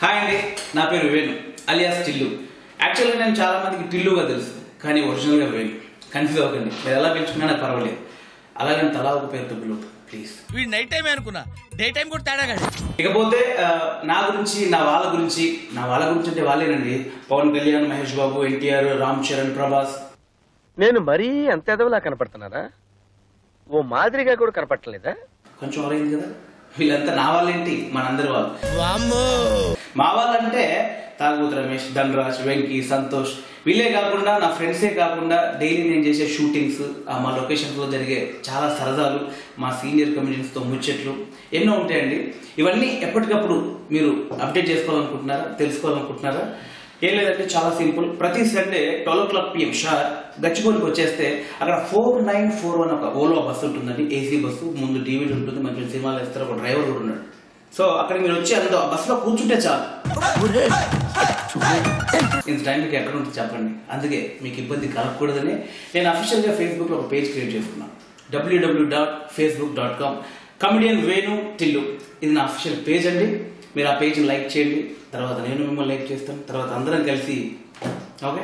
Hi అండి, నా పేరు వేణు అలియాస్ టిల్లు. యాక్చువల్గా నేను చాలా మందికి టిల్లుగా తెలుసు, కానీ ఒరిజినల్గా వేణు. కన్ఫ్యూజ్ అవ్వకండి, మీరు ఎలా పెంచుకున్నా నాకు పర్వాలేదు. అలాగే నేను తలా ఒక పేరుతో పిలువు ప్లీజ్. వీడు నైట్ టైం అనుకున్నా, డే టైం కూడా తేడా కాదు. ఇకపోతే నా గురించి నా వాళ్ళ గురించి అంటే వాళ్ళేనండి. పవన్ కళ్యాణ్, మహేష్ బాబు, ఎన్టీఆర్, రామ్ చరణ్, ప్రభాస్. నేను మరీ అంత ఎదవలా కనపడుతున్నారా? ఓ మాదిరిగా కూడా కనపడలేదా? కొంచెం అరైంది కదా. వీళ్ళంతా నా వాళ్ళేంటి, మనందరి వాళ్ళు. వామ్మో, మా వాళ్ళంటే తాగుతు రమేష్, ధనరాజ్, వెంకీ, సంతోష్. వీళ్ళే కాకుండా నా ఫ్రెండ్సే కాకుండా డైలీ నేను చేసే షూటింగ్స్, మా లొకేషన్స్లో జరిగే చాలా సరదాలు, మా సీనియర్ కమెడియన్స్తో ముచ్చట్లు ఎన్నో ఉంటాయండి. ఇవన్నీ ఎప్పటికప్పుడు మీరు అప్డేట్ చేసుకోవాలనుకుంటున్నారా, తెలుసుకోవాలనుకుంటున్నారా? ఏం లేదంటే చాలా సింపుల్. ప్రతి సండే 12 PM షార్ గచ్చిబౌలికి వచ్చేస్తే అక్కడ 4941 ఒక ఓలో బస్సు ఉంటుందండి, ఏసీ బస్సు. ముందు టీవీలు ఉంటుంది, మంచి సినిమాలు వేస్తారు, ఒక డ్రైవర్ కూడా ఉన్నాడు. సో అక్కడ మీరు వచ్చి అందులో ఆ బస్సులో కూర్చుంటే చాలు. ఇంత టైం మీకు ఎక్కడ ఉంటుంది చెప్పండి. అందుకే మీకు ఇబ్బంది కలగకూడదని నేను అఫీషియల్గా ఫేస్బుక్లో ఒక పేజ్ క్రియేట్ చేసుకున్నాను. www.facebook.com comedian Venu Tillu. ఇది నా అఫీషియల్ పేజ్ అండి. మీరు ఆ పేజ్ని లైక్ చేయండి, తర్వాత నేను మిమ్మల్ని లైక్ చేస్తాను, తర్వాత అందరం కలిసి ఓకే.